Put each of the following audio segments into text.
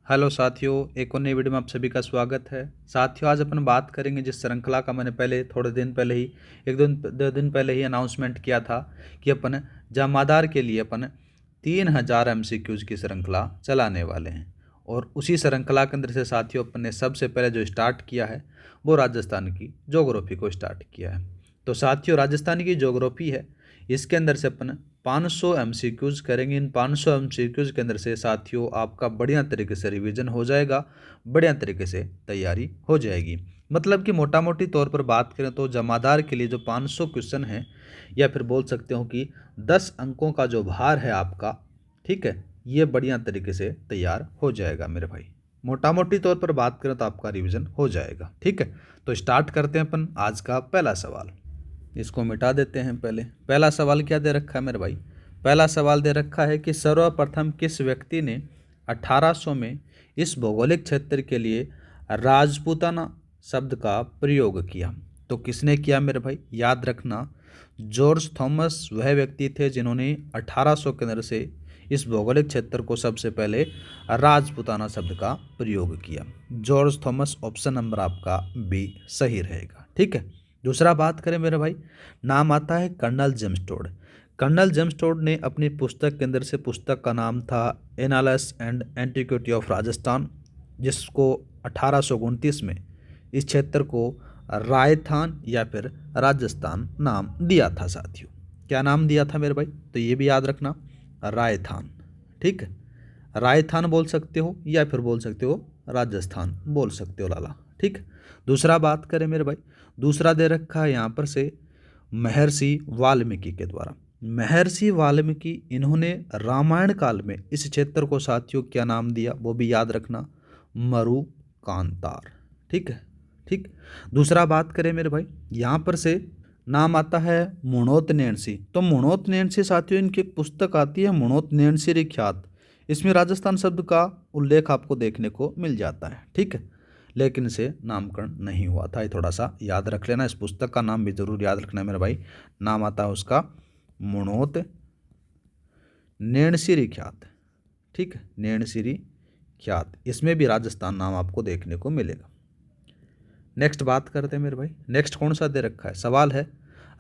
Hello साथियों, एक और नई वीडियो में आप सभी का स्वागत है। साथियों, आज अपन बात करेंगे जिस श्रृंखला का मैंने पहले थोड़े दिन पहले ही एक दिन दो दिन पहले ही अनाउंसमेंट किया था कि अपन जमादार के लिए अपन 3000 MCQs की श्रृंखला चलाने वाले हैं। और उसी श्रृंखला के अंदर से साथियों अपन ने सबसे पहले जो स्टार्ट किया है वो राजस्थान की ज्योग्राफी को स्टार्ट किया है। तो साथियों, राजस्थान की ज्योग्राफी है, इसके अंदर से अपन 500 MCQs करेंगे। इन 500 MCQs के अंदर से साथियों आपका बढ़िया तरीके से रिवीजन हो जाएगा, बढ़िया तरीके से तैयारी हो जाएगी। मतलब कि मोटा मोटी तौर पर बात करें तो जमादार के लिए जो 500 क्वेश्चन हैं, या फिर बोल सकते हो कि 10 अंकों का जो भार है आपका, ठीक है, ये बढ़िया तरीके से तैयार हो जाएगा मेरे भाई। मोटा मोटी तौर पर बात करें तो आपका रिवीजन हो जाएगा। ठीक है, तो स्टार्ट करते हैं अपन आज का पहला सवाल। इसको मिटा देते हैं। पहला सवाल क्या दे रखा है मेरे भाई? पहला सवाल दे रखा है कि सर्वप्रथम किस व्यक्ति ने 1800 में इस भौगोलिक क्षेत्र के लिए राजपूताना शब्द का प्रयोग किया? तो किसने किया मेरे भाई? याद रखना, जॉर्ज थॉमस वह व्यक्ति थे जिन्होंने 1800 के अंदर से इस भौगोलिक क्षेत्र को सबसे पहले राजपूताना शब्द का प्रयोग किया। जॉर्ज थॉमस, ऑप्शन नंबर आपका बी सही रहेगा। ठीक है, दूसरा बात करें मेरे भाई, नाम आता है colonel James Tod. Colonel James Tod ने अपनी पुस्तक के अंदर से, पुस्तक का नाम था analysis and antiquity of Rajasthan, जिसको 1829 में इस क्षेत्र को रायथान या फिर राजस्थान नाम दिया था। साथियों, क्या नाम दिया था मेरे भाई? तो ये भी याद रखना, रायथान। ठीक है, रायथान बोल सकते हो या फिर बोल सकते हो राजस्थान बोल सकते हो लाला। ठीक है, दूसरा बात करें मेरे भाई, दूसरा दे रखा है यहाँ पर से महर्षि वाल्मीकि के द्वारा। महर्षि वाल्मीकि, इन्होंने रामायण काल में इस क्षेत्र को साथियों क्या नाम दिया? वो भी याद रखना, मरु कांतार। ठीक है, ठीक। दूसरा बात करें मेरे भाई, यहाँ पर से नाम आता है मुणोत नैणसी। तो मुणोत नैणसी साथियों, इनकी एक पुस्तक आती है मुणोत नैणसी ख्यात। इसमें राजस्थान शब्द का उल्लेख आपको देखने को मिल जाता है। ठीक है, लेकिन इसे नामकरण नहीं हुआ था, ये थोड़ा सा याद रख लेना। इस पुस्तक का नाम भी जरूर याद रखना है मेरे भाई। नाम आता है उसका मुणोत नैणसी ख्यात। ठीक है, नैणसी ख्यात, इसमें भी राजस्थान नाम आपको देखने को मिलेगा। नेक्स्ट बात करते हैं मेरे भाई, नेक्स्ट कौन सा दे रखा है? सवाल है,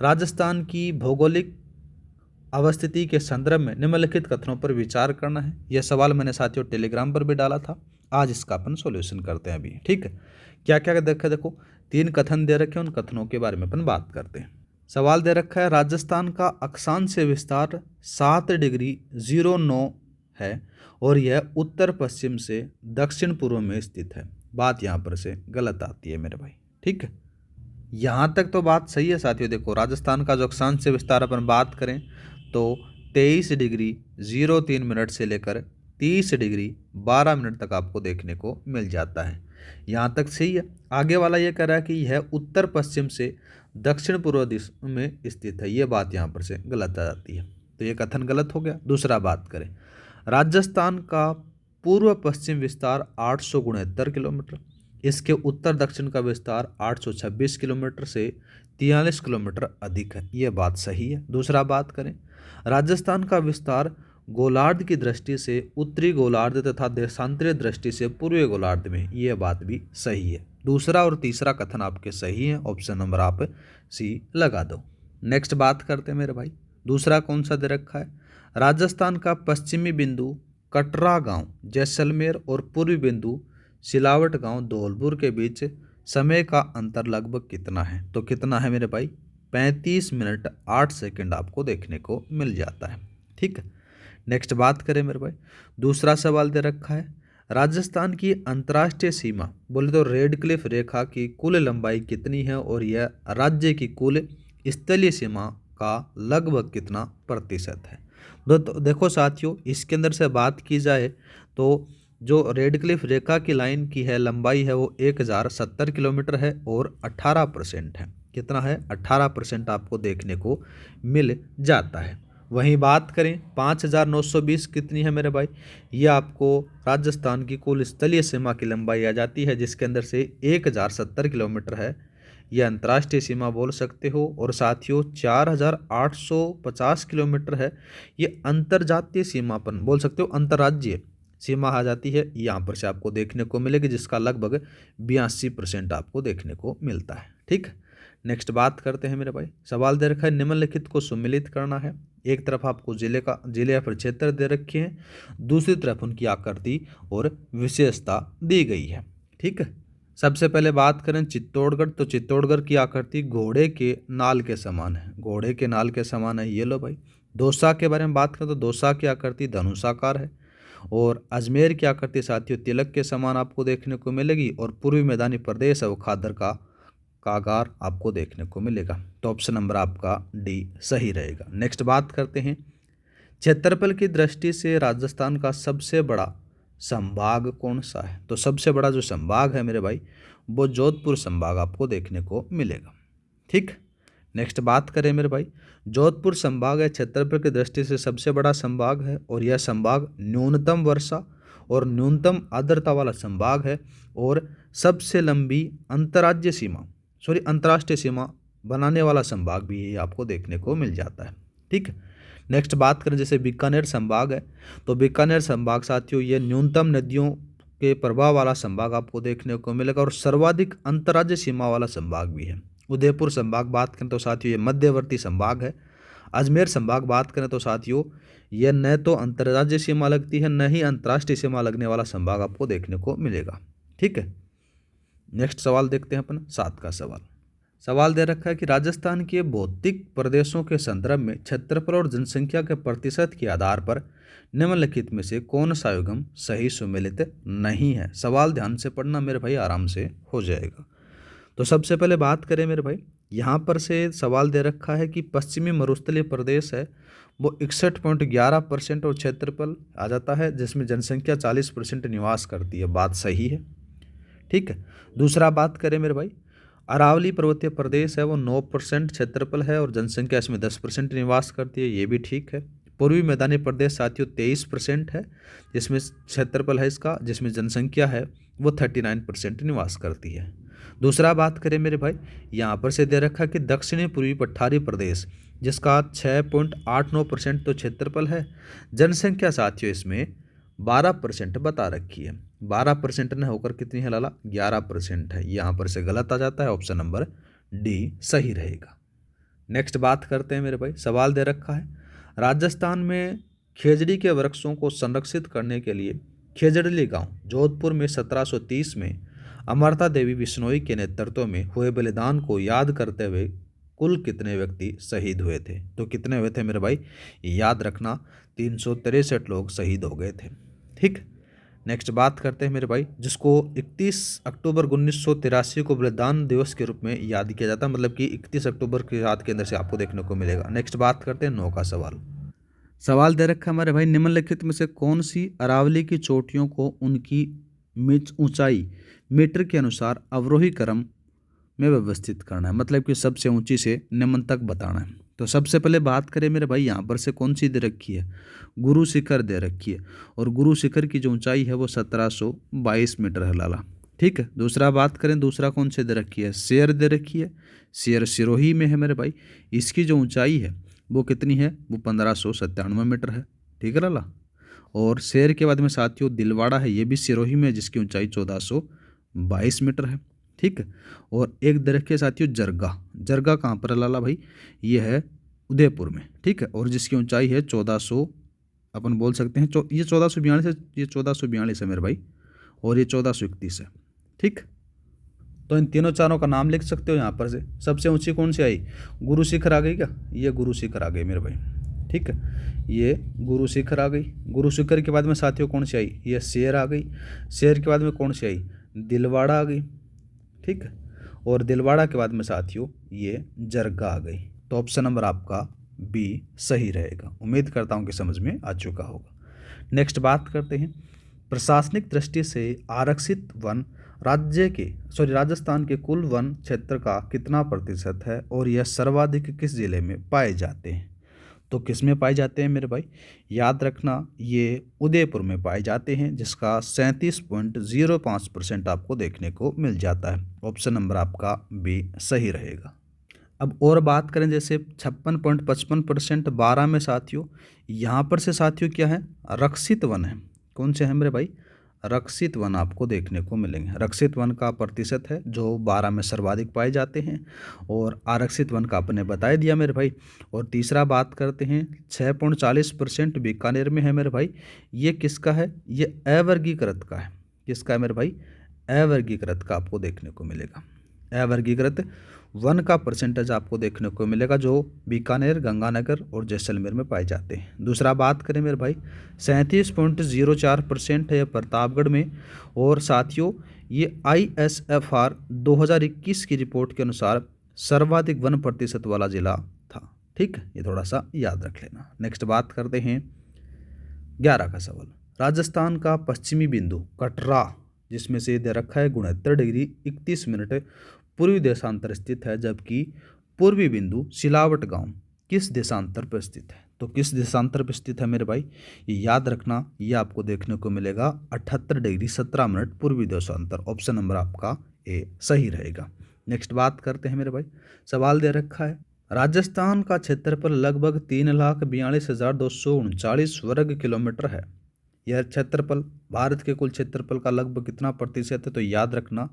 राजस्थान की भौगोलिक अवस्थिति के संदर्भ में निम्नलिखित कथनों पर विचार करना है। यह सवाल मैंने साथियों टेलीग्राम पर भी डाला था, आज इसका अपन सॉल्यूशन करते हैं अभी। ठीक है, क्या क्या देखा, देखो 3 कथन दे रखे हैं, उन कथनों के बारे में अपन बात करते हैं। सवाल दे रखा है, राजस्थान का अक्षांश विस्तार 7 डिग्री 09 है और यह उत्तर पश्चिम से दक्षिण पूर्व में स्थित है। बात यहाँ पर से गलत आती है मेरे भाई। ठीक है, यहाँ तक तो बात सही है साथियों। देखो, राजस्थान का जो अक्षांश विस्तार अपन बात करें तो 23 डिग्री 03 मिनट से लेकर 30 डिग्री 12 मिनट तक आपको देखने को मिल जाता है। यहाँ तक सही है। आगे वाला ये कह रहा है कि यह उत्तर पश्चिम से दक्षिण पूर्व दिशा में स्थित है, ये बात यहाँ पर से गलत आ जाती है, तो ये कथन गलत हो गया। दूसरा बात करें, राजस्थान का पूर्व पश्चिम विस्तार 869 किलोमीटर, इसके उत्तर दक्षिण का विस्तार 826 किलोमीटर से 43 किलोमीटर अधिक है, ये बात सही है। दूसरा बात करें, राजस्थान का विस्तार गोलार्ध की दृष्टि से उत्तरी गोलार्ध तथा देशांतरीय दृष्टि से पूर्वी गोलार्ध में, ये बात भी सही है। दूसरा और तीसरा कथन आपके सही हैं, ऑप्शन नंबर आप सी लगा दो। नेक्स्ट बात करते हैं मेरे भाई, दूसरा कौन सा दे रखा है? राजस्थान का पश्चिमी बिंदु कटरा गांव जैसलमेर और पूर्वी बिंदु सिलावट गांव धौलपुर के बीच समय का अंतर लगभग कितना है? तो कितना है मेरे भाई? 35 मिनट 8 सेकंड आपको देखने को मिल जाता है। ठीक है, नेक्स्ट बात करें मेरे भाई, दूसरा सवाल दे रखा है, राजस्थान की अंतर्राष्ट्रीय सीमा बोले तो रेड क्लिफ रेखा की कुल लंबाई कितनी है और यह राज्य की कुल स्थलीय सीमा का लगभग कितना प्रतिशत है? तो देखो साथियों, इसके अंदर से बात की जाए तो जो रेड क्लिफ रेखा की लाइन की है लंबाई है वो 1070 किलोमीटर है और 18% है। कितना है? 18% आपको देखने को मिल जाता है। वहीं बात करें 5920 कितनी है मेरे भाई? ये आपको राजस्थान की कुल स्थलीय सीमा की लंबाई आ जाती है, जिसके अंदर से 1070 किलोमीटर है, यह अंतर्राष्ट्रीय सीमा बोल सकते हो। और साथियों 4850 किलोमीटर है, ये अंतर्जातीय सीमापन बोल सकते हो, अंतर्राज्यीय सीमा आ जाती है, यहाँ पर से आपको देखने को मिलेगी, जिसका लगभग 82% आपको देखने को मिलता है। ठीक, नेक्स्ट बात करते हैं मेरे भाई। सवाल दे रखा है निम्नलिखित को सम्मिलित करना है। एक तरफ आपको जिले या फिर क्षेत्र दे रखे हैं, दूसरी तरफ उनकी आकृति और विशेषता दी गई है। ठीक है, सबसे पहले बात करें चित्तौड़गढ़, तो चित्तौड़गढ़ की आकृति घोड़े के नाल के समान है, घोड़े के नाल के समान है। ये लो भाई। दौसा के बारे में बात करें तो दौसा की आकृति धनुषाकार है, और अजमेर की आकृति साथियों तिलक के समान आपको देखने को मिलेगी, और पूर्वी मैदानी प्रदेश है वो खादर का कागार आपको देखने को मिलेगा। तो ऑप्शन नंबर आपका डी सही रहेगा। नेक्स्ट बात करते हैं, क्षेत्रफल की दृष्टि से राजस्थान का सबसे बड़ा संभाग कौन सा है? तो सबसे बड़ा जो संभाग है मेरे भाई वो जोधपुर संभाग आपको देखने को मिलेगा। ठीक, नेक्स्ट बात करें मेरे भाई, जोधपुर संभाग है क्षेत्रफल की दृष्टि से सबसे बड़ा संभाग है, और यह संभाग न्यूनतम वर्षा और न्यूनतम आर्द्रता वाला संभाग है, और सबसे लंबी अंतर्राष्ट्रीय सीमा बनाने वाला संभाग भी ये आपको देखने को मिल जाता है। ठीक, नेक्स्ट बात करें जैसे बीकानेर संभाग है, तो बीकानेर संभाग साथियों ये न्यूनतम नदियों के प्रभाव वाला संभाग आपको देखने को मिलेगा, और सर्वाधिक अंतर्राज्यीय सीमा वाला संभाग भी है। उदयपुर संभाग बात करें तो साथियों ये मध्यवर्ती संभाग है। अजमेर संभाग बात करें तो साथियों यह न तो अंतर्राज्यीय सीमा लगती है, न ही अंतर्राष्ट्रीय सीमा लगने वाला संभाग आपको देखने को मिलेगा। ठीक है, नेक्स्ट सवाल देखते हैं अपन 7 का सवाल दे रखा है कि राजस्थान के भौतिक प्रदेशों के संदर्भ में क्षेत्रफल और जनसंख्या के प्रतिशत के आधार पर निम्नलिखित में से कौन सा युग्म सही सुमेलित नहीं है? सवाल ध्यान से पढ़ना मेरे भाई, आराम से हो जाएगा। तो सबसे पहले बात करें मेरे भाई, यहाँ पर से सवाल दे रखा है कि पश्चिमी मरुस्थलीय प्रदेश है वो 61.11% और क्षेत्रफल आ जाता है, जिसमें जनसंख्या 40% निवास करती है। बात सही है। ठीक है, दूसरा बात करें मेरे भाई, अरावली पर्वतीय प्रदेश है वो 9% क्षेत्रफल है, और जनसंख्या इसमें 10% निवास करती है। ये भी ठीक है। पूर्वी मैदानी प्रदेश साथियों 23% है, जिसमें क्षेत्रफल है इसका, जिसमें जनसंख्या है वो 39% निवास करती है। दूसरा बात करें मेरे भाई, यहाँ पर से दे रखा कि दक्षिणी पूर्वी पठारी प्रदेश जिसका 6.89% तो क्षेत्रफल है, जनसंख्या साथियों इसमें 12% बता रखी है। 12% न होकर कितनी है लाला? 11% है। यहाँ पर से गलत आ जाता है, ऑप्शन नंबर डी सही रहेगा। नेक्स्ट बात करते हैं मेरे भाई, सवाल दे रखा है राजस्थान में खेजड़ी के वृक्षों को संरक्षित करने के लिए खेजड़ली गांव जोधपुर में 1730 में अमरता देवी बिश्नोई के नेतृत्व में हुए बलिदान को याद करते हुए कुल कितने व्यक्ति शहीद हुए थे? तो कितने हुए थे मेरे भाई? याद रखना 363 लोग शहीद हो गए थे। ठीक, नेक्स्ट बात करते हैं मेरे भाई, जिसको 31 अक्टूबर 1983 को बलिदान दिवस के रूप में याद किया जाता है, मतलब कि 31 अक्टूबर की रात के अंदर से आपको देखने को मिलेगा। नेक्स्ट बात करते हैं 9 का सवाल दे रखा है हमारे भाई, निम्नलिखित में से कौन सी अरावली की चोटियों को उनकी ऊंचाई मीटर के अनुसार अवरोही क्रम में व्यवस्थित करना है, मतलब कि सबसे ऊंची से निम्न तक बताना है। तो सबसे पहले बात करें मेरे भाई, यहाँ पर से कौन सी दे रखी है? गुरु शिखर दे रखी है, और गुरु शिखर की जो ऊंचाई है वो 1722 मीटर है लाला। ठीक है, दूसरा बात करें, दूसरा कौन से दे रखी है? शेर दे रखी है, शेर सिरोही में है मेरे भाई। इसकी जो ऊंचाई है वो कितनी है? वो 1597 मीटर है। ठीक है लाला। और शेर के बाद में साथियों दिलवाड़ा है, ये भी सिरोही में, जिसकी ऊंचाई 1422 मीटर है। ठीक है, और एक दे रखी है साथियों जरगा कहाँ पर है लाला भाई? ये है उदयपुर में। ठीक है, और जिसकी ऊंचाई है 1400, अपन बोल सकते हैं ये 1442 है, ये 1442 है मेरे भाई, और ये 1431 है। ठीक, तो इन तीनों चारों का नाम लिख सकते हो यहाँ पर से। सबसे ऊंची कौन सी आई? गुरु शिखर आ गई क्या? ये गुरु शिखर आ गई मेरे भाई। ठीक है, ये गुरु शिखर आ गई। गुरु शिखर के बाद में साथियों कौन सी आई? ये शेर आ गई। शेर के बाद में कौन सी आई? दिलवाड़ा आ गई। ठीक है, और दिलवाड़ा के बाद में साथियों ये जरगा आ गई। तो ऑप्शन नंबर आपका बी सही रहेगा। उम्मीद करता हूँ कि समझ में आ चुका होगा। नेक्स्ट बात करते हैं, प्रशासनिक दृष्टि से आरक्षित वन राजस्थान के कुल वन क्षेत्र का कितना प्रतिशत है, और यह सर्वाधिक किस जिले में पाए जाते हैं? तो किस में पाए जाते हैं मेरे भाई? याद रखना ये उदयपुर में पाए जाते हैं, जिसका 37.05% आपको देखने को मिल जाता है। ऑप्शन नंबर आपका बी सही रहेगा। अब और बात करें जैसे 56.55% 12 में साथियों, यहाँ पर से साथियों क्या है? रक्षित वन है। कौन से हैं मेरे भाई? रक्षित वन आपको देखने को मिलेंगे। रक्षित वन का प्रतिशत है जो 12 में सर्वाधिक पाए जाते हैं, और आरक्षित वन का आपने बता दिया मेरे भाई। और तीसरा बात करते हैं, 6.40% बीकानेर में है मेरे भाई। ये किसका है? ये अवर्गीकृत का है। किसका है मेरे भाई? अवर्गीकृत का आपको देखने को मिलेगा। अवर्गीकृत वन का परसेंटेज आपको देखने को मिलेगा जो बीकानेर, गंगानगर और जैसलमेर में पाए जाते हैं। दूसरा बात करें मेरे भाई, 37.04% है प्रतापगढ़ में। और साथियों, ये ISFR 2021 की रिपोर्ट के अनुसार सर्वाधिक वन प्रतिशत वाला जिला था। ठीक है, ये थोड़ा सा याद रख लेना। नेक्स्ट बात करते हैं 11 का सवाल। राजस्थान का पश्चिमी बिंदु कटरा, जिसमें से दे रखा है 69 डिग्री 31 मिनट पूर्वी देशांतर स्थित है, जबकि पूर्वी बिंदु सिलावट गांव किस देशांतर पर स्थित है? तो किस देशांतर पर स्थित है मेरे भाई? ये याद रखना, ये आपको देखने को मिलेगा 78 डिग्री 17 मिनट पूर्वी देशांतर। ऑप्शन नंबर आपका ए सही रहेगा। नेक्स्ट बात करते हैं मेरे भाई, सवाल दे रखा है, राजस्थान का क्षेत्रफल लगभग 3,42,239 वर्ग किलोमीटर है। यह क्षेत्रफल भारत के कुल क्षेत्रफल का लगभग कितना प्रतिशत है? तो याद रखना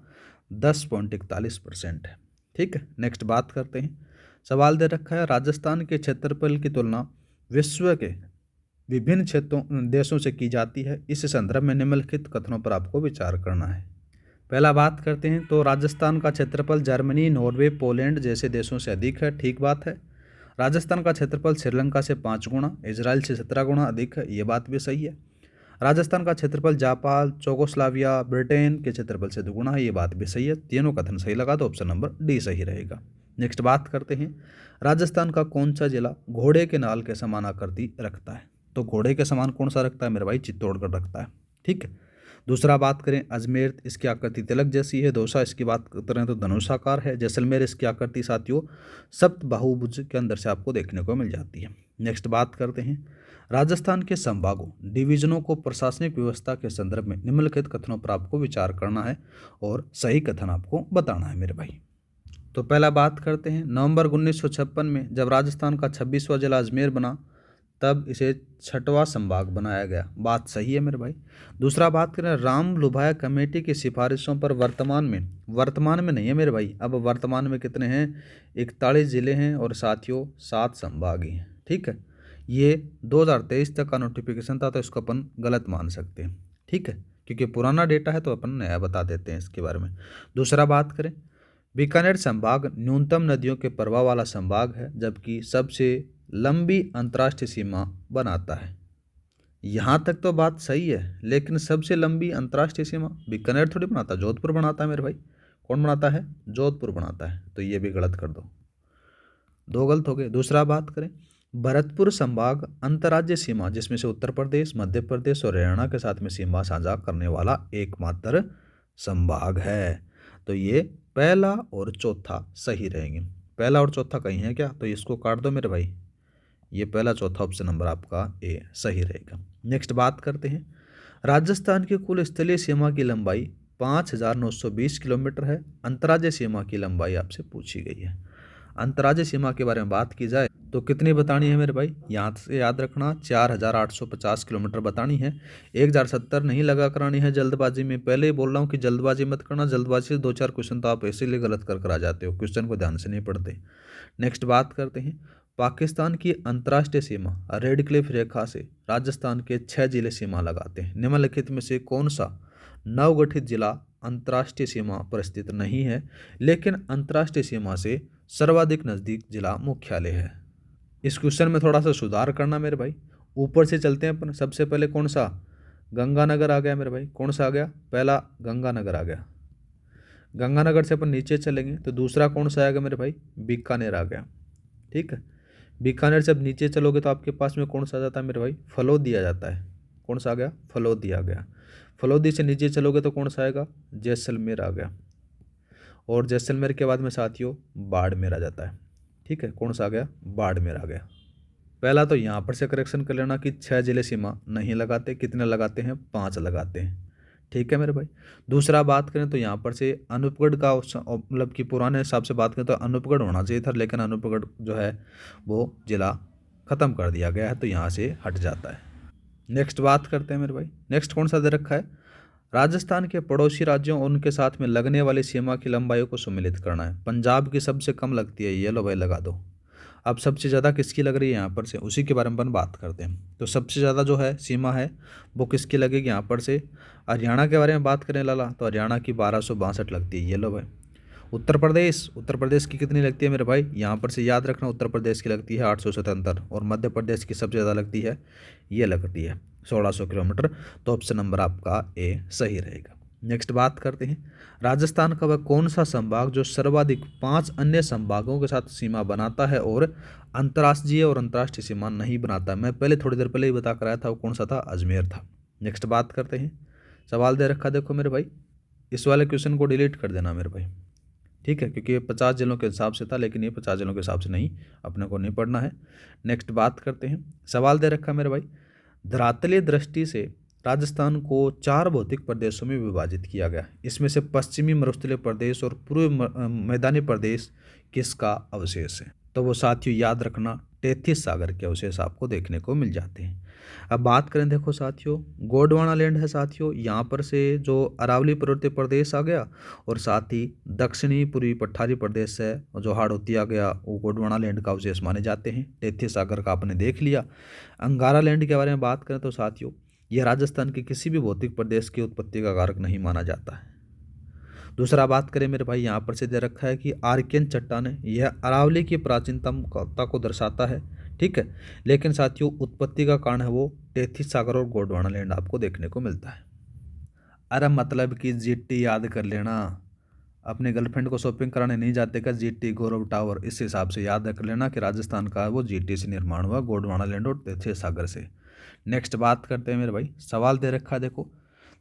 10.41% है। ठीक है, नेक्स्ट बात करते हैं, सवाल दे रखा है, राजस्थान के क्षेत्रफल की तुलना विश्व के विभिन्न क्षेत्रों देशों से की जाती है। इस संदर्भ में निम्नलिखित कथनों पर आपको विचार करना है। पहला बात करते हैं, तो राजस्थान का क्षेत्रफल जर्मनी, नॉर्वे, पोलैंड जैसे देशों से अधिक है। ठीक बात है। राजस्थान का क्षेत्रफल श्रीलंका से 5 गुना, इजराइल से 17 गुना अधिक है। ये बात भी सही है। राजस्थान का क्षेत्रफल जापान, चोकोस्लाविया, ब्रिटेन के क्षेत्रफल से 2 गुना है। ये बात भी सही है। तीनों कथन सही लगा तो ऑप्शन नंबर डी सही रहेगा। नेक्स्ट बात करते हैं, राजस्थान का कौन सा जिला घोड़े के नाल के समान आकृति रखता है? तो घोड़े के समान कौन सा रखता है मेरे भाई? चित्तौड़गढ़ रखता है। ठीक है। दूसरा बात करें, अजमेर इसकी आकृति तिलक जैसी है। दौसा इसकी बात करें तो धनुषाकार है। जैसलमेर इसकी आकृति साथियों सप्त बाहुभुज के अंदर से आपको देखने को मिल जाती है। नेक्स्ट बात करते हैं, राजस्थान के संभागों डिवीजनों को प्रशासनिक व्यवस्था के संदर्भ में निम्नलिखित कथनों पर आपको विचार करना है और सही कथन आपको बताना है मेरे भाई। तो पहला बात करते हैं, नवंबर 1956 में जब राजस्थान का 26वां जिला अजमेर बना तब इसे 6वां संभाग बनाया गया। बात सही है मेरे भाई। दूसरा बात करें, राम लुभाया कमेटी की सिफारिशों पर वर्तमान में नहीं है मेरे भाई, अब वर्तमान में कितने हैं? 41 जिले हैं और साथियों 7 संभाग ही हैं। ठीक है, ये 2023 तक का नोटिफिकेशन था तो इसको अपन गलत मान सकते हैं। ठीक है, क्योंकि पुराना डेटा है तो अपन नया बता देते हैं इसके बारे में। दूसरा बात करें, बीकानेर संभाग न्यूनतम नदियों के प्रवाह वाला संभाग है, जबकि सबसे लंबी अंतर्राष्ट्रीय सीमा बनाता है। यहाँ तक तो बात सही है, लेकिन सबसे लंबी अंतर्राष्ट्रीय सीमा बीकानेर थोड़ी बनाता, जोधपुर बनाता है मेरे भाई। कौन बनाता है? जोधपुर बनाता है। तो ये भी गलत कर दो गलत हो गए। दूसरा बात करें, भरतपुर संभाग अंतर्राज्यीय सीमा जिसमें से उत्तर प्रदेश, मध्य प्रदेश और हरियाणा के साथ में सीमा साझा करने वाला एकमात्र संभाग है। तो ये पहला और चौथा सही रहेंगे। पहला और चौथा कहीं है क्या? तो इसको काट दो मेरे भाई। ये पहला चौथा ऑप्शन नंबर आपका ए सही रहेगा। नेक्स्ट बात करते हैं, राजस्थान की कुल स्थलीय सीमा की लंबाई 5,920 किलोमीटर है। अंतर्राज्यीय सीमा की लंबाई आपसे पूछी गई है। अंतर्राज्यीय सीमा के बारे में बात की जाए तो कितनी बतानी है मेरे भाई? यहाँ से याद रखना 4,850 किलोमीटर बतानी है। 1,070 नहीं लगा करानी है जल्दबाजी में। पहले ही बोल रहा हूँ कि जल्दबाजी मत करना। जल्दबाजी से 2-4 क्वेश्चन तो आप इसीलिए गलत कर आ जाते हो, क्वेश्चन को ध्यान से नहीं पढ़ते। नेक्स्ट बात करते हैं, पाकिस्तान की अंतर्राष्ट्रीय सीमा रेड क्लिफ रेखा से राजस्थान के 6 जिले सीमा लगाते हैं। निम्नलिखित में से कौन सा नवगठित जिला अंतर्राष्ट्रीय सीमा पर स्थित नहीं है, लेकिन अंतर्राष्ट्रीय सीमा से सर्वाधिक नज़दीक जिला मुख्यालय है? इस क्वेश्चन में थोड़ा सा सुधार करना मेरे भाई। ऊपर से चलते हैं अपन। सबसे पहले कौन सा? गंगानगर आ गया मेरे भाई। कौन सा आ गया? पहला गंगानगर आ गया। गंगानगर से अपन नीचे चलेंगे तो दूसरा कौन सा आएगा मेरे भाई? बीकानेर आ गया। ठीक है, बीकानेर से अब नीचे चलोगे तो आपके पास में कौन सा आ जाता है मेरे भाई? फलोदी आ जाता है। कौन सा आ गया? फलोदी आ गया। फलोदी से नीचे चलोगे तो कौन सा आएगा? जैसलमेर आ गया। और जैसलमेर के बाद में साथियों बाड़मेर आ जाता है। ठीक है, कौन सा आ गया? बाड़मेर आ गया। पहला तो यहाँ पर से करेक्शन कर लेना कि 6 जिले सीमा नहीं लगाते। कितने लगाते हैं? 5 लगाते हैं। ठीक है मेरे भाई। दूसरा बात करें तो यहाँ पर से अनूपगढ़ का मतलब कि पुराने हिसाब से बात करें तो अनूपगढ़ होना चाहिए था, लेकिन अनूपगढ़ जो है वो जिला ख़त्म कर दिया गया है तो यहाँ से हट जाता है। नेक्स्ट बात करते हैं मेरे भाई, नेक्स्ट कौन सा दे रखा है, राजस्थान के पड़ोसी राज्यों और उनके साथ में लगने वाली सीमा की लंबाई को सम्मिलित करना है। पंजाब की सबसे कम लगती है, ये लो भाई लगा दो। अब सबसे ज़्यादा किसकी लग रही है यहाँ पर से, उसी के बारे में अपन बात करते हैं। तो सबसे ज़्यादा जो है सीमा है वो किसकी लगेगी यहाँ पर से, हरियाणा के बारे में बात करें लाला, तो हरियाणा की 1262 लगती है, ये लो भाई। उत्तर प्रदेश की कितनी लगती है मेरे भाई, यहाँ पर से याद रखना, उत्तर प्रदेश की लगती है 877, और मध्य प्रदेश की सबसे ज़्यादा लगती है, ये लगती है 1600 किलोमीटर। तो ऑप्शन नंबर आपका ए सही रहेगा। नेक्स्ट बात करते हैं, राजस्थान का वह कौन सा संभाग जो सर्वाधिक 5 अन्य संभागों के साथ सीमा बनाता है और अंतर्राष्ट्रीय और अंतर्राष्ट्रीय सीमा नहीं बनाता। मैं पहले थोड़ी देर पहले ही बता कर आया था, वो कौन सा था, अजमेर था। नेक्स्ट बात करते हैं, सवाल दे रखा देखो मेरे भाई, इस वाले क्वेश्चन को डिलीट कर देना मेरे भाई, ठीक है, क्योंकि ये 50 जिलों के हिसाब से था, लेकिन ये 50 जिलों के हिसाब से नहीं, अपने को नहीं पढ़ना है। नेक्स्ट बात करते हैं, सवाल दे रखा है मेरे भाई, धरातलीय दृष्टि से राजस्थान को 4 भौतिक प्रदेशों में विभाजित किया गया। इसमें से पश्चिमी मरुस्थलीय प्रदेश और पूर्वी मैदानी प्रदेश किसका अवशेष है। तो वो साथियों याद रखना, टेथिस सागर के अवशेष आपको देखने को मिल जाते हैं। अब बात करें देखो साथियों, गोंडवाना लैंड है साथियों, यहाँ पर से जो अरावली पर्वतीय प्रदेश आ गया, और साथ ही दक्षिणी पूर्वी पठारी प्रदेश है जो हाड़ौती आ गया, वो गोंडवाना लैंड का अवशेष माने जाते हैं। टेथिस सागर का आपने देख लिया। अंगारा लैंड के बारे में बात करें तो साथियों, यह राजस्थान के किसी भी भौतिक प्रदेश की उत्पत्ति का कारक नहीं माना जाता है। दूसरा बात करें मेरे भाई, यहाँ पर से दे रखा है कि आर्कियन चट्टान, यह अरावली की प्राचीनता को दर्शाता है, ठीक है, लेकिन साथियों उत्पत्ति का कारण है वो टेथिस सागर और गोंडवाना लैंड आपको देखने को मिलता है। अरे मतलब कि जीटी याद कर लेना, अपने गर्लफ्रेंड को शॉपिंग कराने नहीं जाते का, जीटी गौरव टावर, इस हिसाब से याद कर लेना कि राजस्थान का वो जीटी से निर्माण हुआ, गोंडवाना लैंड और टेथिस सागर से। नेक्स्ट बात करते हैं मेरे भाई, सवाल दे रखा है देखो,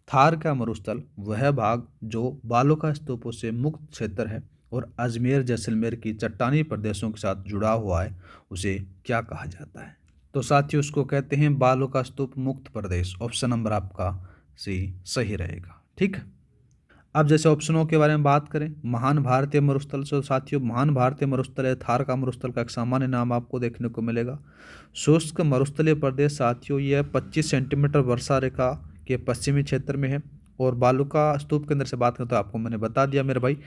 थार का मरुस्थल वह भाग जो बालुका स्तूपों से मुक्त क्षेत्र है और अजमेर जैसलमेर की चट्टानी प्रदेशों के साथ जुड़ा हुआ है, उसे क्या कहा जाता है। तो साथियों उसको कहते हैं बालुका स्तूप मुक्त प्रदेश। ऑप्शन नंबर आपका सी सही रहेगा, ठीक है। अब जैसे ऑप्शनों के बारे में बात करें, महान भारतीय मरुस्थल, तो साथियों महान भारतीय मरुस्थल है थार का मरुस्थल का एक सामान्य नाम आपको देखने को मिलेगा। शुष्क मरुस्थलीय प्रदेश साथियों यह 25 सेंटीमीटर वर्षा रेखा के पश्चिमी क्षेत्र में है। और बालुका स्तूप के अंदर से बात करें तो आपको मैंने बता दिया मेरे भाई।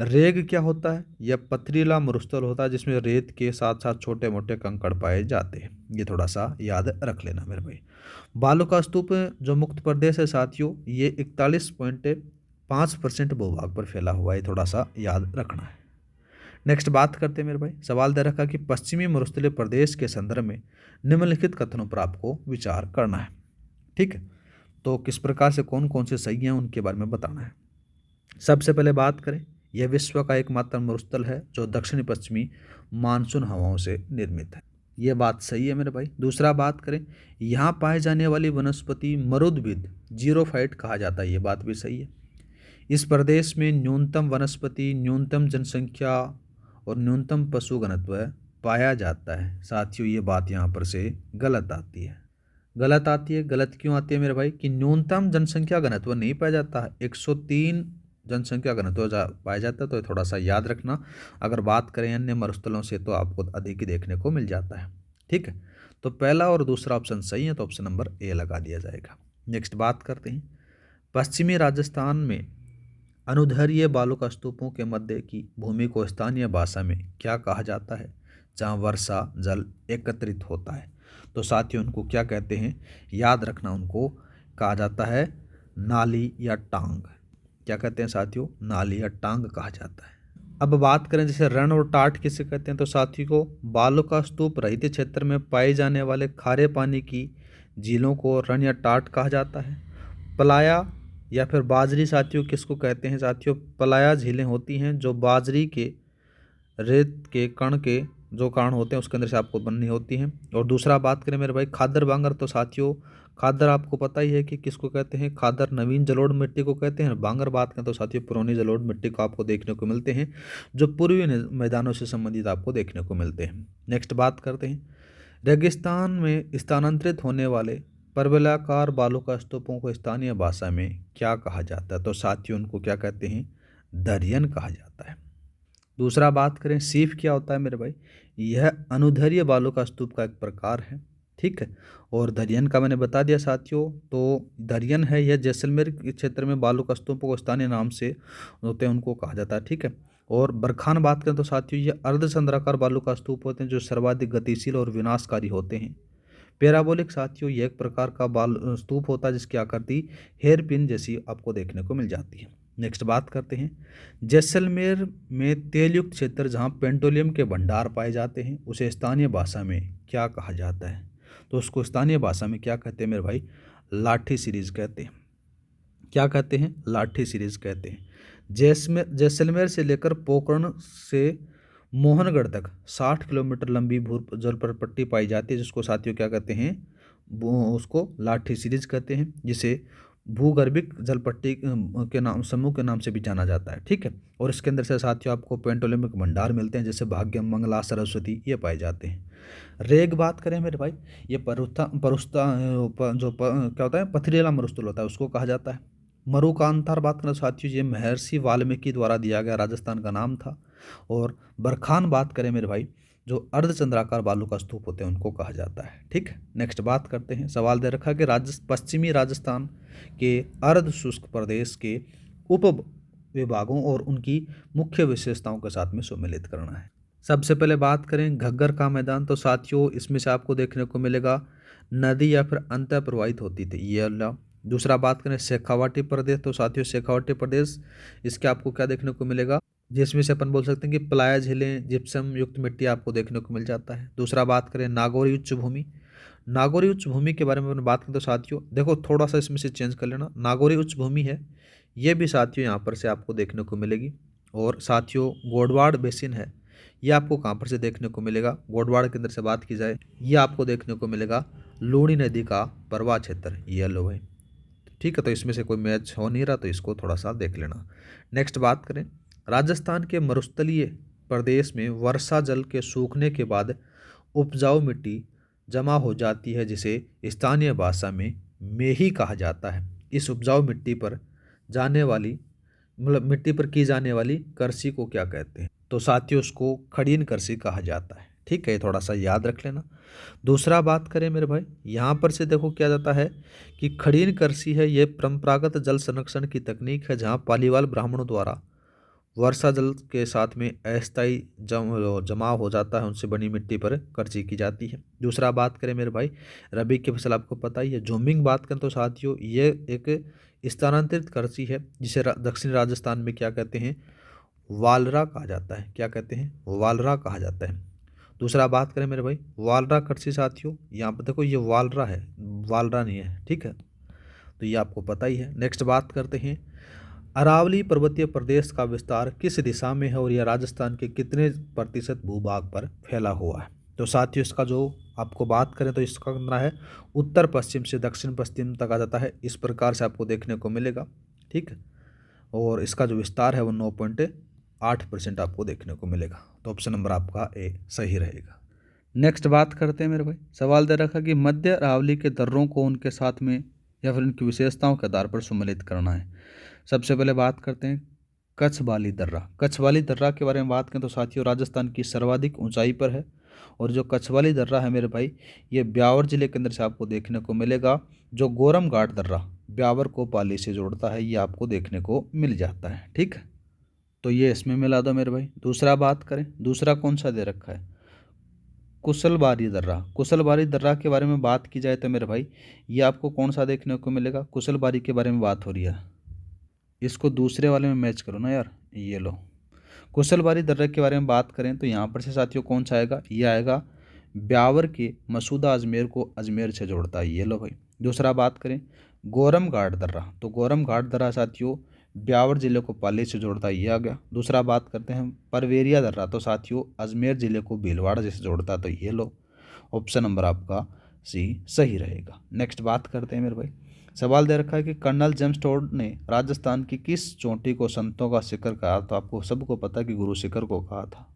रेग क्या होता है, यह पथरीला मरुस्थल होता है जिसमें रेत के साथ साथ छोटे मोटे कंकड़ पाए जाते हैं, ये थोड़ा सा याद रख लेना मेरे भाई। बालुका स्तूप जो मुक्त प्रदेश है साथियों, ये 41.5% भूभाग पर फैला हुआ है, थोड़ा सा याद रखना है। नेक्स्ट बात करते हैं मेरे भाई, सवाल दे रखा कि पश्चिमी मरुस्थलीय प्रदेश के संदर्भ में निम्नलिखित कथनों पर आपको विचार करना है, ठीक है। तो किस प्रकार से कौन कौन से सही हैं उनके बारे में बताना है। सबसे पहले बात करें, यह विश्व का एकमात्र मरुस्थल है जो दक्षिणी पश्चिमी मानसून हवाओं से निर्मित है, ये बात सही है मेरे भाई। दूसरा बात करें, यहाँ पाए जाने वाली वनस्पति मरुद्भिद जीरोफाइट कहा जाता है, ये बात भी सही है। इस प्रदेश में न्यूनतम वनस्पति, न्यूनतम जनसंख्या और न्यूनतम पशु घनत्व पाया जाता है। साथियों ये बात यहाँ पर से गलत आती है। गलत आती है, गलत क्यों आती है मेरे भाई, कि न्यूनतम जनसंख्या घनत्व नहीं पाया जाता है, 103 जनसंख्या घनत्व पाया जाता है, तो थोड़ा सा याद रखना। अगर बात करें अन्य मरुस्थलों से तो आपको अधिक ही देखने को मिल जाता है, ठीक है। तो पहला और दूसरा ऑप्शन सही है, तो ऑप्शन नंबर ए लगा दिया जाएगा। नेक्स्ट बात करते हैं, पश्चिमी राजस्थान में अनुदैर्ध्य बालुका स्तूपों के मध्य की भूमि को स्थानीय भाषा में क्या कहा जाता है, जहाँ वर्षा जल एकत्रित होता है। तो साथियों उनको क्या कहते हैं, याद रखना, उनको कहा जाता है नाली या टांग। क्या कहते हैं साथियों, नाली या टांग कहा जाता है। अब बात करें जैसे रण और टाट किसे कहते हैं, तो साथियों को बालुका स्तूप रहित क्षेत्र में पाए जाने वाले खारे पानी की झीलों को रण या टाट कहा जाता है। पलाया या फिर बाजरी साथियों किसको कहते हैं, साथियों पलाया झीलें होती हैं जो बाजरी के रेत के कण के जो कारण होते हैं उसके अंदर से आपको बननी होती हैं। और दूसरा बात करें मेरे भाई खादर बांगर, तो साथियों खादर आपको पता ही है कि किसको कहते हैं, खादर नवीन जलोढ़ मिट्टी को कहते हैं। बांगर बात करें तो साथियों पुरानी जलोढ़ मिट्टी को आपको देखने को मिलते हैं, जो पूर्वी मैदानों से संबंधित आपको देखने को मिलते हैं। नेक्स्ट बात करते हैं, रेगिस्तान में स्थानांतरित होने वाले परवलयाकार बालुका स्तूपों को स्थानीय भाषा में क्या कहा जाता है, तो साथियों उनको क्या कहते हैं, दरियन कहा जाता है। दूसरा बात करें सीफ क्या होता है मेरे भाई, यह अनुदैर्ध्य बालुका स्तूप का एक प्रकार है। ठीक है। और दरियन का मैंने बता दिया साथियों, तो दरियन है यह जैसलमेर के क्षेत्र में बालू का स्तूपों को स्थानीय नाम से होते हैं, उनको कहा जाता है। ठीक है। और बरखान बात करें तो साथियों ये अर्धचंद्राकार बालू का स्तूप होते हैं जो सर्वाधिक गतिशील और विनाशकारी होते हैं। पैराबोलिक साथियों ये एक प्रकार का बाल स्तूप होता है जिसकी आकृति हेयर पिन जैसी आपको देखने को मिल जाती है। नेक्स्ट बात करते हैं, जैसलमेर में तेलयुक्त क्षेत्र जहाँ पेट्रोलियम के भंडार पाए जाते हैं उसे स्थानीय भाषा में क्या कहा जाता है? तो उसको स्थानीय भाषा में क्या कहते हैं मेरे भाई? लाठी सीरीज कहते हैं। क्या कहते हैं? लाठी सीरीज कहते हैं। जैसलमेर से लेकर पोखरण से मोहनगढ़ तक 60 किलोमीटर लंबी भू जल पर पट्टी पाई जाती है जिसको साथियों क्या कहते हैं? उसको लाठी सीरीज कहते हैं, जिसे भूगर्भिक जलपट्टी के नाम समूह के नाम से भी जाना जाता है। ठीक है। और इसके अंदर से साथियों आपको पेट्रोलियम के भंडार मिलते हैं जैसे भाग्यम, मंगला, सरस्वती ये पाए जाते हैं। रेग बात करें मेरे भाई, ये क्या होता है, पथरीला मरुस्थल होता है उसको कहा जाता है। मरुकांतार बात करें साथियों ये महर्षि वाल्मीकि द्वारा दिया गया राजस्थान का नाम था। और बरखान बात करें मेरे भाई, जो अर्धचंद्राकार बालू का स्तूप होते हैं उनको कहा जाता है। ठीक है। नेक्स्ट बात करते हैं, सवाल दे रखा कि पश्चिमी राजस्थान के अर्ध शुष्क प्रदेश के उप विभागों और उनकी मुख्य विशेषताओं के साथ में सम्मिलित करना है। सबसे पहले बात करें घग्गर का मैदान, तो साथियों इसमें से आपको देखने को मिलेगा नदी या फिर अंतः प्रवाहित होती थी ये अल्लाह। दूसरा बात करें शेखावाटी प्रदेश, तो साथियों शेखावाटी प्रदेश इसके आपको क्या देखने को मिलेगा, जिसमें से अपन बोल सकते हैं कि प्लाया झीलें, जिप्सम युक्त मिट्टी आपको देखने को मिल जाता है। दूसरा बात करें नागौरी उच्च भूमि, नागौरी उच्च भूमि के बारे में अपन बात करें तो साथियों देखो थोड़ा सा इसमें से चेंज कर लेना, नागौरी उच्च भूमि है ये भी साथियों यहाँ पर से आपको देखने को मिलेगी। और साथियों गोडवाड़ बेसिन है ये आपको कहाँ पर से देखने को मिलेगा? गोडवाड़ के अंदर से बात की जाए ये आपको देखने को मिलेगा लूणी नदी का प्रवाह क्षेत्र ये लो है। ठीक है। तो इसमें से कोई मैच हो नहीं रहा तो इसको थोड़ा सा देख लेना। नेक्स्ट बात करें, राजस्थान के मरुस्थलीय प्रदेश में वर्षा जल के सूखने के बाद उपजाऊ मिट्टी जमा हो जाती है जिसे स्थानीय भाषा में मेही कहा जाता है। इस उपजाऊ मिट्टी पर जाने वाली मिट्टी पर की जाने वाली कृषि को क्या कहते हैं? तो साथियों उसको खड़ीन कृषि कहा जाता है। ठीक है, थोड़ा सा याद रख लेना। दूसरा बात करें मेरे भाई, यहाँ पर से देखो क्या जाता है कि खड़ीन कृषि है ये परंपरागत जल संरक्षण की तकनीक है जहाँ पालीवाल ब्राह्मणों द्वारा वर्षा जल के साथ में अस्थायी जमाव हो जाता है उनसे बनी मिट्टी पर कृषि की जाती है। दूसरा बात करें मेरे भाई, रबी की फसल आपको पता ही है। झूमिंग बात करें तो साथियों ये एक स्थानांतरित कृषि है जिसे दक्षिण राजस्थान में क्या कहते हैं? वालरा कहा जाता है। क्या कहते हैं? वालरा कहा जाता है। दूसरा बात करें मेरे भाई, वालरा कृषि साथियों यहाँ पर देखो ये वालरा है, वालरा नहीं है। ठीक है, तो ये आपको पता ही है। नेक्स्ट बात करते हैं, अरावली पर्वतीय प्रदेश का विस्तार किस दिशा में है और यह राजस्थान के कितने प्रतिशत भूभाग पर फैला हुआ है? तो साथियों इसका जो आपको बात करें तो इसका कितना है, उत्तर पश्चिम से दक्षिण पश्चिम तक आ जाता है, इस प्रकार से आपको देखने को मिलेगा। ठीक है, और इसका जो विस्तार है वो 9.8% आपको देखने को मिलेगा। तो ऑप्शन नंबर आपका ए सही रहेगा। नेक्स्ट बात करते हैं मेरे भाई, सवाल दे रखा कि मध्य अरावली के दर्रों को उनके साथ में या फिर उनकी विशेषताओं के आधार पर सम्मिलित करना है। सबसे पहले बात करते हैं कच्छवाली दर्रा। कच्छवाली दर्रा के बारे में बात करें तो साथियों राजस्थान की सर्वाधिक ऊंचाई पर है और जो कच्छवाली दर्रा है मेरे भाई ये ब्यावर जिले के अंदर से आपको देखने को मिलेगा। जो गोरम घाट दर्रा ब्यावर को पाली से जोड़ता है ये आपको देखने को मिल जाता है। ठीक है, तो ये इसमें मिला दो मेरे भाई। दूसरा बात करें, दूसरा कौन सा दे रखा है, कुशलबारी दर्रा। कुशलबारी दर्रा के बारे में बात की जाए तो मेरे भाई ये आपको कौन सा देखने को मिलेगा? कुशलबारी के बारे में बात हो रही है, इसको दूसरे वाले में मैच करो ना यार, ये लो। कुशलबारी दर्रे के बारे में बात करें तो यहाँ पर से साथियों कौन सा आएगा? ये आएगा ब्यावर के मसूदा अजमेर को अजमेर से जोड़ता है, ये लो भाई। दूसरा बात करें गोरम घाट दर्रा, तो गोरम घाट दर्रा साथियों ब्यावर जिले को पाली से जोड़ता है, ये आ गया। दूसरा बात करते हैं परवेरिया दर्रा, तो साथियों अजमेर जिले को भीलवाड़ा से जोड़ता, तो ये लो। ऑप्शन नंबर आपका सी सही रहेगा। नेक्स्ट बात करते हैं मेरे भाई, सवाल दे रखा है कि कर्नल जेम्स टोड ने राजस्थान की किस चोटी को संतों का शिखर कहा? तो आपको सबको पता है कि गुरु शिखर को कहा था।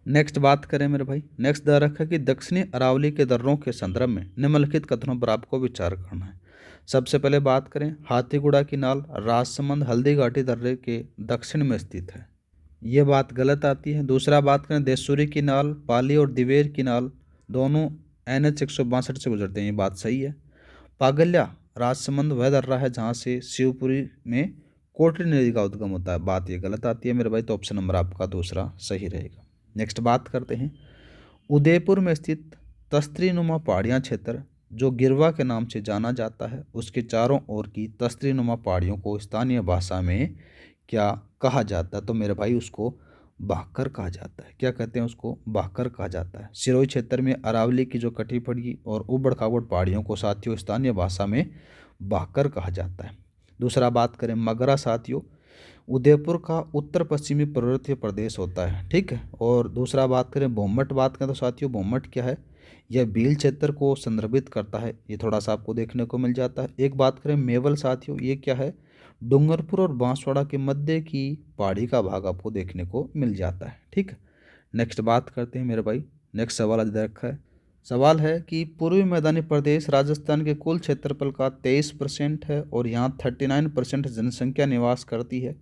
नेक्स्ट बात करें मेरे भाई, नेक्स्ट दे रखा है कि दक्षिणी अरावली के दर्रों के संदर्भ में निम्नलिखित कथनों पर आपको विचार करना है। सबसे पहले बात करें हाथीगुड़ा की नाल राजसमंद हल्दी घाटी दर्रे के दक्षिण में स्थित है, ये बात गलत आती है। दूसरा बात करें देशूरी की नाल पाली और दिवेर की नाल दोनों NH 162 से गुजरते हैं, ये बात सही है। पागल्या राजसमंद वह दर्रा है जहाँ से शिवपुरी में कोटरी नदी का उद्गम होता है, बात ये गलत आती है मेरे भाई, तो ऑप्शन नंबर आपका दूसरा सही रहेगा। नेक्स्ट बात करते हैं, उदयपुर में स्थित तस्त्रीनुमा पहाड़ियाँ क्षेत्र जो गिरवा के नाम से जाना जाता है, उसके चारों ओर की तस्त्रीनुमा पहाड़ियों को स्थानीय भाषा में क्या कहा जाता है? तो मेरे भाई उसको भाकर कहा जाता है। क्या कहते हैं उसको? भाकर कहा जाता है। सिरोही क्षेत्र में अरावली की जो कटी पड़ी और उबड़ खाबड़ पहाड़ियों को साथियों स्थानीय भाषा में भाकर कहा जाता है। दूसरा बात करें मगरा साथियों, उदयपुर का उत्तर पश्चिमी पर्वतीय प्रदेश होता है, ठीक है। और दूसरा बात करें भोमट, बात करें तो साथियों भोमट क्या है? यह भील क्षेत्र को संदर्भित करता है, ये थोड़ा सा आपको देखने को मिल जाता है। एक बात करें मेवल साथियों, ये क्या है? डूंगरपुर और बांसवाड़ा के मध्य की पहाड़ी का भाग आपको देखने को मिल जाता है, ठीक है। नेक्स्ट बात करते हैं मेरे भाई, नेक्स्ट सवाल आज दे रखा है। सवाल है कि पूर्वी मैदानी प्रदेश राजस्थान के कुल क्षेत्रफल का 23% है और यहाँ 39% जनसंख्या निवास करती है।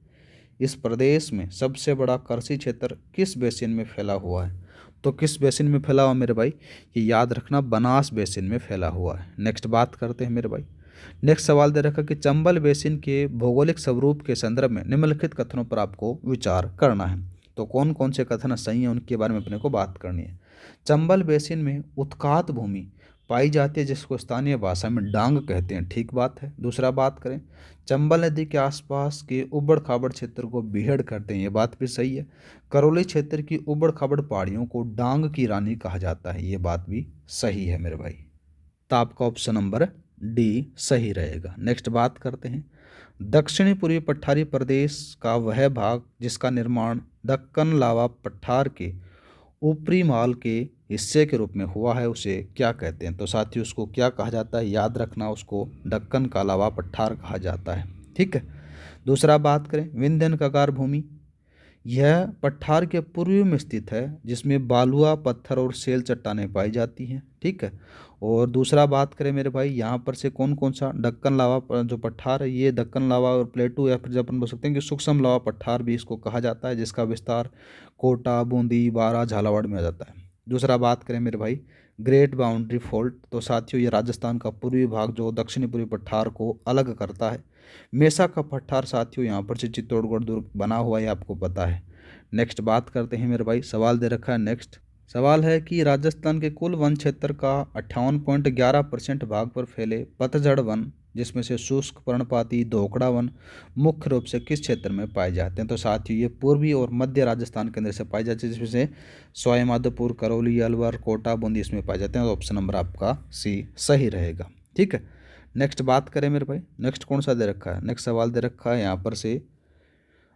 इस प्रदेश में सबसे बड़ा कृषि क्षेत्र किस बेसिन में फैला हुआ है? तो किस बेसिन में फैला हुआ मेरे भाई? ये याद रखना, बनास बेसिन में फैला हुआ है। नेक्स्ट बात करते हैं मेरे भाई, नेक्स्ट सवाल दे रखा कि चंबल बेसिन के भौगोलिक स्वरूप के संदर्भ में निम्नलिखित कथनों पर आपको विचार करना है। तो कौन कौन से कथन सही हैं उनके बारे में अपने को बात करनी है। चंबल बेसिन में उत्कात भूमि पाई जाती है जिसको स्थानीय भाषा में डांग कहते हैं, ठीक बात है। दूसरा बात करें, चंबल नदी के आसपास के उबड़ खाबड़ क्षेत्र को बीहड़ करते हैं, ये बात भी सही है। करौली क्षेत्र की उबड़ खाबड़ पहाड़ियों को डांग की रानी कहा जाता है, ये बात भी सही है मेरे भाई। तो आपका ऑप्शन नंबर डी सही रहेगा। नेक्स्ट बात करते हैं, दक्षिणी पूर्वी पठारी प्रदेश का वह भाग जिसका निर्माण दक्कन लावा पठार के ऊपरी माल के हिस्से के रूप में हुआ है उसे क्या कहते हैं? तो साथियों उसको क्या कहा जाता है? याद रखना, उसको दक्कन का लावा पठार कहा जाता है, ठीक है। दूसरा बात करें विंध्यन कगार भूमि, यह पठार के पूर्वी में स्थित है जिसमें बालुआ पत्थर और सेल चट्टानें पाई जाती हैं, ठीक है। और दूसरा बात करें मेरे भाई, यहाँ पर से कौन कौन सा दक्कन लावा जो पठार है, ये दक्कन लावा और प्लेटू या फिर जब अपन बोल सकते हैं कि सूक्ष्म लावा पठार भी इसको कहा जाता है, जिसका विस्तार कोटा, बूंदी, बारा, झालावाड़ में आ जाता है। दूसरा बात करें मेरे भाई ग्रेट बाउंड्री फॉल्ट, तो साथियों ये राजस्थान का पूर्वी भाग जो दक्षिणी पूर्वी पठार को अलग करता है। मेसा का पठार साथियों यहाँ पर से चित्तौड़गढ़ दुर्ग बना हुआ है, आपको पता है। नेक्स्ट बात करते हैं मेरे भाई, सवाल दे रखा है। नेक्स्ट सवाल है कि राजस्थान के कुल वन क्षेत्र का 58.11% भाग पर फैले पतझड़ वन जिसमें से शुष्क पर्णपाती धोकड़ा वन मुख्य रूप से किस क्षेत्र में पाए जाते हैं? तो साथियों ये पूर्वी और मध्य राजस्थान के अंदर से पाए जाते हैं, जिसमें से सवाई माधोपुर, करौली, अलवर, कोटा, बूंदी इसमें पाए जाते हैं। तो ऑप्शन नंबर आपका सी सही रहेगा, ठीक है। नेक्स्ट बात करें मेरे भाई, नेक्स्ट कौन सा दे रखा है? नेक्स्ट सवाल दे रखा है यहाँ पर से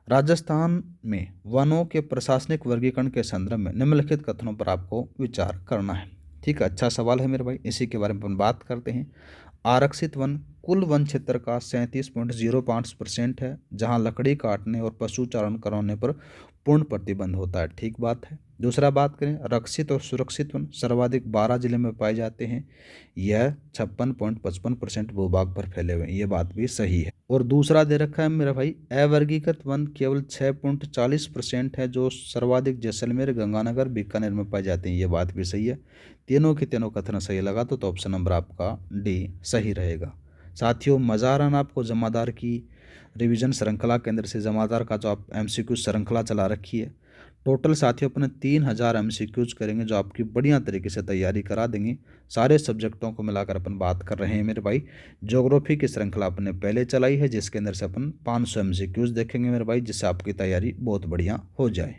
राजस्थान में वनों के प्रशासनिक वर्गीकरण के संदर्भ में निम्नलिखित कथनों पर आपको विचार करना है, ठीक है। अच्छा सवाल है मेरे भाई, इसी के बारे में अपन बात करते हैं। आरक्षित वन कुल वन क्षेत्र का 37.05% है जहां लकड़ी काटने और पशु चारण कराने पर पूर्ण प्रतिबंध होता है, ठीक बात है। दूसरा बात करें रक्षित और सुरक्षित वन सर्वाधिक 12 जिले में पाए जाते हैं, यह 56.55% भूभाग पर फैले हुए हैं, ये बात भी सही है। और दूसरा दे रखा है मेरा भाई अवर्गीकृत वन केवल 6.40% है जो सर्वाधिक जैसलमेर, गंगानगर, बीकानेर में पाए जाते हैं, ये बात भी सही है। तीनों के तीनों कथन सही लगा तो ऑप्शन नंबर आपका डी सही रहेगा। साथियों मज़ा आ रहा ना आपको जमादार की रिवीजन श्रृंखला के अंदर से? जमादार का जो आप MCQ श्रृंखला चला रखी है, टोटल साथियों अपने 3000 MCQs करेंगे जो आपकी बढ़िया तरीके से तैयारी करा देंगे। सारे सब्जेक्टों को मिलाकर अपन बात कर रहे हैं मेरे भाई। ज्योग्राफी की श्रृंखला अपने पहले चलाई है जिसके अंदर से अपन 500 MCQs देखेंगे मेरे भाई, जिससे आपकी तैयारी बहुत बढ़िया हो जाए।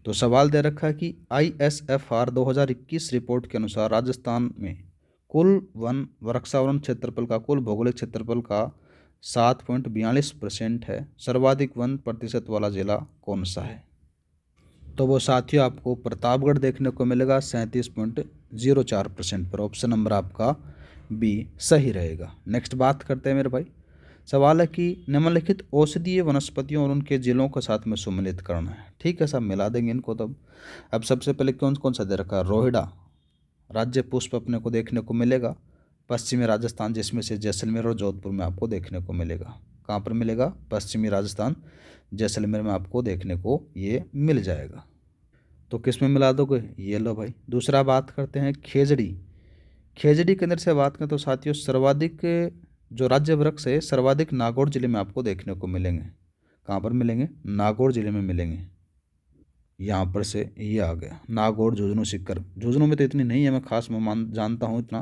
तो सवाल दे रखा है कि ISFR 2021 रिपोर्ट के अनुसार राजस्थान में कुल वन वृक्षावरण क्षेत्रफल का कुल भौगोलिक क्षेत्रफल का 7.42% है, सर्वाधिक वन प्रतिशत वाला जिला कौन सा है? तो वो साथियों आपको प्रतापगढ़ देखने को मिलेगा 37.04% पर, ऑप्शन नंबर आपका बी सही रहेगा। नेक्स्ट बात करते हैं मेरे भाई, सवाल है कि निम्नलिखित औषधीय वनस्पतियों और उनके जिलों को साथ में सम्मिलित करना है, ठीक है, सब मिला देंगे इनको तब। अब सबसे पहले कौन कौन सा दे रखा है? रोहिड़ा राज्य पुष्प अपने को देखने को मिलेगा पश्चिमी राजस्थान, जिसमें से जैसलमेर और जोधपुर में आपको देखने को मिलेगा। कहाँ पर मिलेगा? पश्चिमी राजस्थान, जैसलमेर में आपको देखने को ये मिल जाएगा। तो किस में मिला दोगे? ये लो भाई। दूसरा बात करते हैं खेजड़ी, खेजड़ी केंद्र से बात करें तो साथियों सर्वाधिक जो राज्य वृक्ष है सर्वाधिक नागौर जिले में आपको देखने को मिलेंगे। कहाँ पर मिलेंगे? नागौर जिले में मिलेंगे। यहाँ पर से ये आ गया नागौर, झुंझुनू, सीकर। झुंझुनू में तो इतनी नहीं है, मैं खास में जानता हूँ इतना,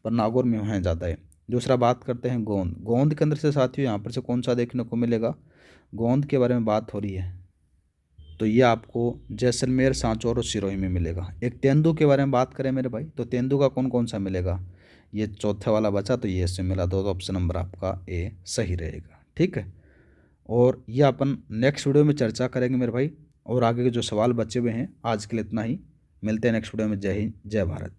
पर नागौर में है ज़्यादा है। दूसरा बात करते हैं गोंद। गोंद के अंदर से साथियों यहाँ पर से कौन सा देखने को मिलेगा? गोंद के बारे में बात हो रही है तो ये आपको जैसलमेर, सांचौर और सिरोही में मिलेगा। एक तेंदू के बारे में बात करें मेरे भाई तो तेंदू का कौन कौन सा मिलेगा? ये चौथे वाला बचा तो ये इससे मिला, तो ऑप्शन नंबर आपका ए सही रहेगा। ठीक है, और ये अपन नेक्स्ट वीडियो में चर्चा करेंगे मेरे भाई, और आगे के जो सवाल बचे हुए हैं आज के लिए इतना ही। मिलते हैं नेक्स्ट वीडियो में। जय हिंद, जय भारत।